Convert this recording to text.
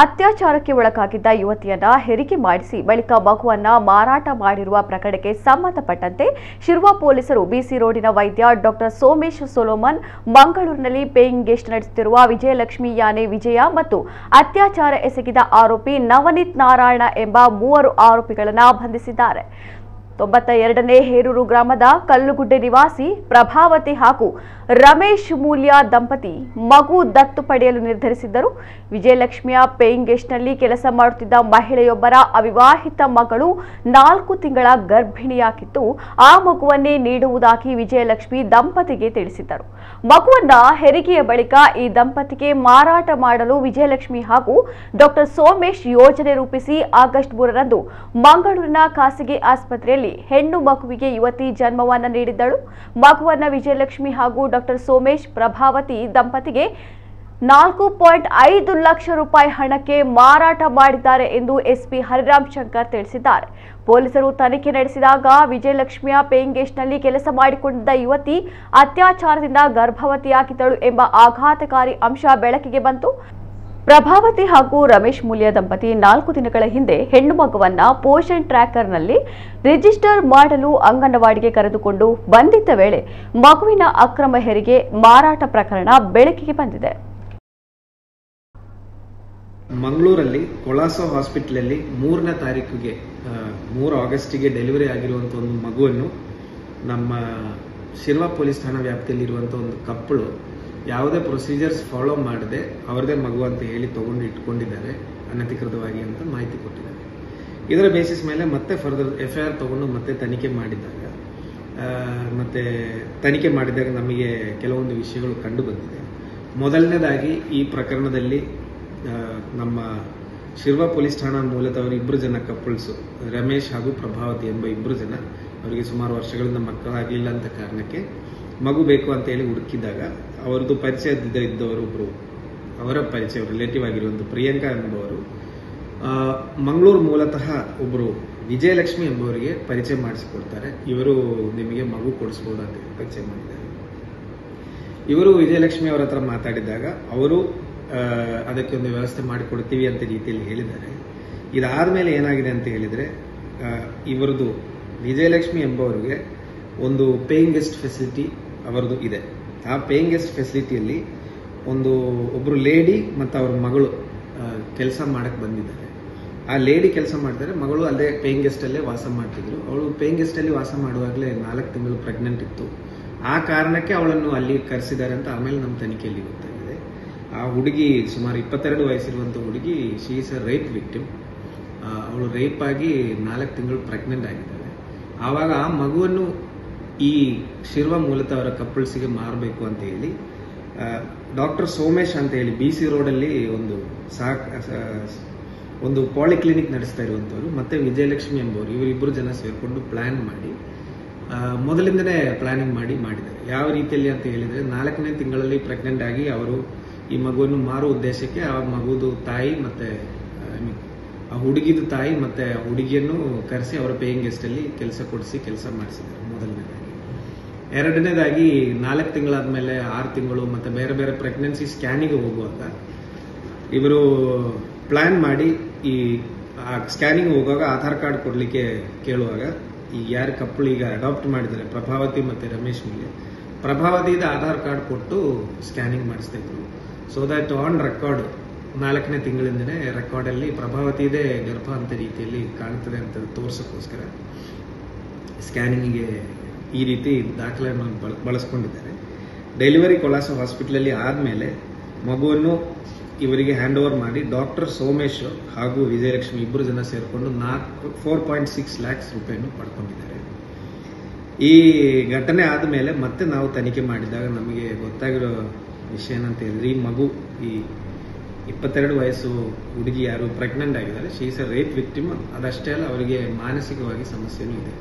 ಅತ್ಯಾಚಾರಕ್ಕೆ ಒಳಗಾಗಿದ್ದ ಯುವತಿಯನ್ನ ಹೆರಿಗೆ ಮಾಡಿಸಿ ಬಳಿಕ ಮಗುವನ್ನ ಮಾರಾಟ ಮಾಡಿರುವ ಪ್ರಕರಣಕ್ಕೆ ಸಂಬಂಧಪಟ್ಟಂತೆ ಶಿರ್ವ ಪೊಲೀಸರು ಬಿಸಿ ರೋಡಿನ ವೈದ್ಯ ಡಾಕ್ಟರ್ ಸೋಮೇಶ್ ಸೊಲೋಮನ್, ಮಂಗಳೂರಿನಲ್ಲಿ ಪೇಯಿಂಗ್ ಗೆಸ್ಟ್ ನಡೆಸುತ್ತಿರುವ ವಿಜಯಲಕ್ಷ್ಮಿ ಯಾನೆ ವಿಜಯ ಮತ್ತು ಅತ್ಯಾಚಾರ ಎಸಗಿದ ಆರೋಪಿ ನವನೀತ್ ನಾರಾಯಣ ಎಂಬ 3 ಆರೋಪಿಗಳನ್ನು ಬಂಧಿಸಿದ್ದಾರೆ. 92ನೇ ಹೇರೂರು ಗ್ರಾಮದ ಕಲ್ಲುಗುಡ್ಡೆ ನಿವಾಸಿ ಪ್ರಭಾವತಿ ಹಾಗೂ ರಮೇಶ್ ಮೂಲ್ಯ ದಂಪತಿ ಮಗು ದತ್ತು ಪಡೆಯಲು ನಿರ್ಧರಿಸಿದ್ದರು. ವಿಜಯಲಕ್ಷ್ಮಿಯ ಪೇಯಿಂಗ್ ಗೆಸ್ಟ್ನಲ್ಲಿ ಕೆಲಸ ಮಾಡುತ್ತಿದ್ದ ಮಹಿಳೆಯೊಬ್ಬರ ಅವಿವಾಹಿತ ಮಗಳು 4 ತಿಂಗಳ ಗರ್ಭಿಣಿಯಾಗಿದ್ದು, ಆ ಮಗುವನ್ನೇ ನೀಡುವುದಾಗಿ ವಿಜಯಲಕ್ಷ್ಮಿ ದಂಪತಿಗೆ ತಿಳಿಸಿದ್ದರು. ಮಗುವನ್ನ ಹೆರಿಗೆಯ ಬಳಿಕ ಈ ದಂಪತಿಗೆ ಮಾರಾಟ ಮಾಡಲು ವಿಜಯಲಕ್ಷ್ಮಿ ಹಾಗೂ ಡಾಕ್ಟರ್ ಸೋಮೇಶ್ ಯೋಜನೆ ರೂಪಿಸಿ ಆಗಸ್ಟ್ 3ರಂದು ಮಂಗಳೂರಿನ ಖಾಸಗಿ ಆಸ್ಪತ್ರೆಯಲ್ಲಿ ಹೆಣ್ಣು ಮಗುವಿಗೆ ಯುವತಿ ಜನ್ಮವನ್ನ ನೀಡಿದ್ದಳು. ಮಗುವನ್ನ ವಿಜಯಲಕ್ಷ್ಮಿ ಹಾಗೂ ಡಾಕ್ಟರ್ ಸೋಮೇಶ್ ಪ್ರಭಾವತಿ ದಂಪತಿಗೆ 4.5 ಲಕ್ಷ ರೂಪಾಯಿ ಹಣಕ್ಕೆ ಮಾರಾಟ ಮಾಡಿದ್ದಾರೆ ಎಂದು ಎಸ್ಪಿ ಹರಿರಾಮ್ ಶಂಕರ್ ತಿಳಿಸಿದ್ದಾರೆ. ಪೊಲೀಸರು ತನಿಖೆ ನಡೆಸಿದಾಗ ವಿಜಯಲಕ್ಷ್ಮಿಯ ಪೇಯಿಂಗ್ ಗೆಸ್ಟ್ನಲ್ಲಿ ಕೆಲಸ ಮಾಡಿಕೊಂಡಿದ್ದ ಯುವತಿ ಅತ್ಯಾಚಾರದಿಂದ ಗರ್ಭವತಿಯಾಗಿದ್ದಳು ಎಂಬ ಆಘಾತಕಾರಿ ಅಂಶ ಬೆಳಕಿಗೆ ಬಂತು. ಪ್ರಭಾವತಿ ಹಾಗೂ ರಮೇಶ್ ಮೂಲ್ಯ ದಂಪತಿ 4 ದಿನಗಳ ಹಿಂದೆ ಹೆಣ್ಣು ಮಗುವನ್ನ ಪೋಷಣ್ ಟ್ರ್ಯಾಕರ್ನಲ್ಲಿ ರಿಜಿಸ್ಟರ್ ಮಾಡಲು ಅಂಗನವಾಡಿಗೆ ಕರೆದುಕೊಂಡು ಬಂದಿದ್ದ ವೇಳೆ ಮಗುವಿನ ಅಕ್ರಮ ಹೆರಿಗೆ ಮಾರಾಟ ಪ್ರಕರಣ ಬೆಳಕಿಗೆ ಬಂದಿದೆ. ಮಂಗಳೂರಲ್ಲಿ ಕೊಳಾಸೋ ಹಾಸ್ಪಿಟಲ್ 3ನೇ ತಾರೀಕಿಗೆ 3 ಆಗಸ್ಟ್ಗೆ ಡೆಲಿವರಿ ಆಗಿರುವಂತಹ ಒಂದು ಮಗುವನ್ನು ನಮ್ಮ ಶಿರ್ವ ಪೊಲೀಸ್ ಠಾಣಾ ವ್ಯಾಪ್ತಿಯಲ್ಲಿರುವಂತಹ ಒಂದು ಕಪ್ಪಳು ಯಾವುದೇ ಪ್ರೊಸೀಜರ್ಸ್ ಫಾಲೋ ಮಾಡದೆ ಅವರದೇ ಮಗು ಅಂತ ಹೇಳಿ ತಗೊಂಡು ಇಟ್ಕೊಂಡಿದ್ದಾರೆ ಅನಧಿಕೃತವಾಗಿ ಅಂತ ಮಾಹಿತಿ ಕೊಟ್ಟಿದ್ದಾರೆ. ಇದರ ಬೇಸಿಸ್ ಮೇಲೆ ಮತ್ತೆ ಫರ್ದರ್ FIR ತಗೊಂಡು ಮತ್ತೆ ತನಿಖೆ ಮಾಡಿದಾಗ ನಮಗೆ ಕೆಲವೊಂದು ವಿಷಯಗಳು ಕಂಡು ಬಂದಿದೆ. ಮೊದಲನೇದಾಗಿ ಈ ಪ್ರಕರಣದಲ್ಲಿ ನಮ್ಮ ಶಿರ್ವ ಪೊಲೀಸ್ ಠಾಣಾ ಮೂಲತಃ ಇಬ್ಬರು ಜನ ಕಪಲ್ಸ್, ರಮೇಶ್ ಹಾಗೂ ಪ್ರಭಾವತಿ ಎಂಬ ಇಬ್ಬರು ಜನ, ಅವರಿಗೆ ಸುಮಾರು ವರ್ಷಗಳಿಂದ ಮಕ್ಕಳಾಗಲಿಲ್ಲ ಅಂತ ಕಾರಣಕ್ಕೆ ಮಗು ಬೇಕು ಅಂತ ಹೇಳಿ ಹುಡುಕಿದಾಗ ಅವರದ್ದು ಪರಿಚಯದವರು ಅವರ ಪರಿಚಯ ರಿಲೇಟಿವ್ ಆಗಿರುವಂಥ ಪ್ರಿಯಾಂಕಾ ಎಂಬುವರು ಮಂಗಳೂರು ಮೂಲತಃ ಒಬ್ಬರು ವಿಜಯಲಕ್ಷ್ಮಿ ಎಂಬುವರಿಗೆ ಪರಿಚಯ ಮಾಡಿಸಿಕೊಡ್ತಾರೆ. ಇವರು ನಿಮಗೆ ಮಗು ಕೊಡಿಸ್ಬೋದು ಅಂತ ಪರಿಚಯ ಮಾಡಿದ್ದಾರೆ. ಇವರು ವಿಜಯಲಕ್ಷ್ಮಿ ಅವರ ಹತ್ರ ಮಾತಾಡಿದಾಗ ಅವರು ಅದಕ್ಕೆ ಒಂದು ವ್ಯವಸ್ಥೆ ಮಾಡಿಕೊಡ್ತೀವಿ ಅಂತ ರೀತಿಯಲ್ಲಿ ಹೇಳಿದ್ದಾರೆ. ಇದಾದ್ಮೇಲೆ ಏನಾಗಿದೆ ಅಂತ ಹೇಳಿದ್ರೆ, ಇವರದು ವಿಜಯಲಕ್ಷ್ಮಿ ಎಂಬವರಿಗೆ ಒಂದು ಪೇಯಿಂಗ್ ಗೆಸ್ಟ್ ಫೆಸಿಲಿಟಿ ಅವರದು ಇದೆ. ಆ ಪೇಯಿಂಗ್ ಗೆಸ್ಟ್ ಫೆಸಿಲಿಟಿಯಲ್ಲಿ ಒಬ್ರು ಲೇಡಿ ಮತ್ತು ಅವ್ರ ಮಗಳು ಕೆಲಸ ಮಾಡಕ್ ಬಂದಿದ್ದಾರೆ. ಆ ಲೇಡಿ ಕೆಲಸ ಮಾಡ್ತಾರೆ, ಮಗಳು ಅಲ್ಲೇ ಪೇಯಿಂಗ್ ಗೆಸ್ಟ್ ಅಲ್ಲೇ ವಾಸ ಮಾಡ್ತಿದ್ರು. ಅವಳು ಪೇಯಿಂಗ್ ಗೆಸ್ಟ್ ಅಲ್ಲಿ ವಾಸ ಮಾಡುವಾಗಲೇ 4 ತಿಂಗಳು ಪ್ರೆಗ್ನೆಂಟ್ ಇತ್ತು. ಆ ಕಾರಣಕ್ಕೆ ಅವಳನ್ನು ಅಲ್ಲಿ ಕರೆಸಿದ್ದಾರೆ ಅಂತ ಆಮೇಲೆ ನಮ್ಮ ತನಿಖೆಯಲ್ಲಿ ಗೊತ್ತಾಗಿದೆ. ಆ ಹುಡುಗಿ ಸುಮಾರು 22 ವಯಸ್ಸಿರುವಂತ ಹುಡುಗಿ, she is a rape victim. ಅವಳು ರೇಪ್ ಆಗಿ 4 ತಿಂಗಳು ಪ್ರೆಗ್ನೆಂಟ್ ಆಗಿದ್ದಾಳೆ. ಆವಾಗ ಆ ಮಗುವನ್ನು ಈ ಶಿರ್ವ ಮೂಲತಃ ಅವರ ಕಪಲ್ಸ್ಗೆ ಮಾರಬೇಕು ಅಂತ ಹೇಳಿ ಡಾಕ್ಟರ್ ಸೋಮೇಶ್ ಅಂತ ಹೇಳಿ BC ರೋಡಲ್ಲಿ ಒಂದು ಪಾಲಿಕ್ಲಿನಿಕ್ ನಡೆಸ್ತಾ ಇರುವಂತವರು ಮತ್ತೆ ವಿಜಯಲಕ್ಷ್ಮಿ ಎಂಬವರು, ಇವರಿಬ್ಬರು ಜನ ಸೇರ್ಕೊಂಡು ಪ್ಲಾನ್ ಮಾಡಿ ಮೊದಲಿಂದನೇ ಪ್ಲಾನಿಂಗ್ ಮಾಡಿದ್ದಾರೆ. ಯಾವ ರೀತಿಯಲ್ಲಿ ಅಂತ ಹೇಳಿದ್ರೆ, 4ನೇ ತಿಂಗಳಲ್ಲಿ ಪ್ರೆಗ್ನೆಂಟ್ ಆಗಿ ಅವರು ಈ ಮಗುವನ್ನು ಮಾರುವ ಉದ್ದೇಶಕ್ಕೆ ಆ ಮಗುದು ತಾಯಿ ಮತ್ತೆ ಆ ಹುಡುಗಿದು ತಾಯಿ ಮತ್ತೆ ಹುಡುಗಿಯನ್ನು ಕರೆಸಿ ಅವರ ಪೇಯಿಂಗ್ ಗೆಸ್ಟ್ ಅಲ್ಲಿ ಕೆಲಸ ಕೊಡಿಸಿ ಕೆಲಸ ಮಾಡಿಸಿದ್ದಾರೆ. ಮೊದಲನೇದಾಗಿ. ಎರಡನೇದಾಗಿ 4 ತಿಂಗಳಾದ್ಮೇಲೆ 6 ತಿಂಗಳು ಮತ್ತೆ ಬೇರೆ ಬೇರೆ ಪ್ರೆಗ್ನೆನ್ಸಿ ಸ್ಕ್ಯಾನಿಗೆ ಹೋಗುವಾಗ ಇವರು ಪ್ಲಾನ್ ಮಾಡಿ ಈ ಸ್ಕ್ಯಾನಿಂಗ್ ಹೋಗುವಾಗ ಆಧಾರ್ ಕಾರ್ಡ್ ಕೊಡ್ಲಿಕ್ಕೆ ಕೇಳುವಾಗ ಈ ಯಾರು ಕಪ್ಪಳು ಈಗ ಅಡಾಪ್ಟ್ ಮಾಡಿದ್ದಾರೆ ಪ್ರಭಾವತಿ ಮತ್ತೆ ರಮೇಶ್ ಮೇಲೆ, ಪ್ರಭಾವತಿದ ಆಧಾರ್ ಕಾರ್ಡ್ ಕೊಟ್ಟು ಸ್ಕ್ಯಾನಿಂಗ್ ಮಾಡಿಸ್ತಾ ಇದ್ರು. ಸೊ ದಟ್ ಆನ್ ರೆಕಾರ್ಡ್ 4ನೇ ತಿಂಗಳಿಂದನೇ ರೆಕಾರ್ಡ್ ಅಲ್ಲಿ ಪ್ರಭಾವತಿದೇ ಗರ್ಭ ಅಂತ ರೀತಿಯಲ್ಲಿ ಕಾಣ್ತದೆ ಅಂತ ತೋರ್ಸಕ್ಕೋಸ್ಕರ ಸ್ಕ್ಯಾನಿಂಗ್ಗೆ ಈ ರೀತಿ ದಾಖಲೆಯನ್ನು ಬಳಸ್ಕೊಂಡಿದ್ದಾರೆ. ಡೆಲಿವರಿ ಕೊಳಾಸೋ ಹಾಸ್ಪಿಟಲ್ ಅಲ್ಲಿ ಆದ್ಮೇಲೆ ಮಗುವನ್ನು ಇವರಿಗೆ ಹ್ಯಾಂಡ್ ಓವರ್ ಮಾಡಿ ಡಾಕ್ಟರ್ ಸೋಮೇಶ್ ಹಾಗೂ ವಿಜಯಲಕ್ಷ್ಮಿ ಇಬ್ಬರು ಜನ ಸೇರಿಕೊಂಡು 4.6 ಲ್ಯಾಕ್ಸ್ ರೂಪಾಯಿಯನ್ನು ಪಡ್ಕೊಂಡಿದ್ದಾರೆ. ಈ ಘಟನೆ ಆದ್ಮೇಲೆ ಮತ್ತೆ ನಾವು ತನಿಖೆ ಮಾಡಿದಾಗ ನಮಗೆ ಗೊತ್ತಾಗಿರೋ ವಿಷಯ ಏನಂತ ಹೇಳಿದ್ರೆ, ಈ ಮಗು ಈ 22 ವಯಸ್ಸು ಹುಡುಗಿ ಯಾರು ಪ್ರೆಗ್ನೆಂಟ್ ಆಗಿದ್ದಾರೆ, she is a rape victim. ಅದಷ್ಟೇ ಅಲ್ಲ, ಅವರಿಗೆ ಮಾನಸಿಕವಾಗಿ ಸಮಸ್ಯೆನೂ ಇದೆ.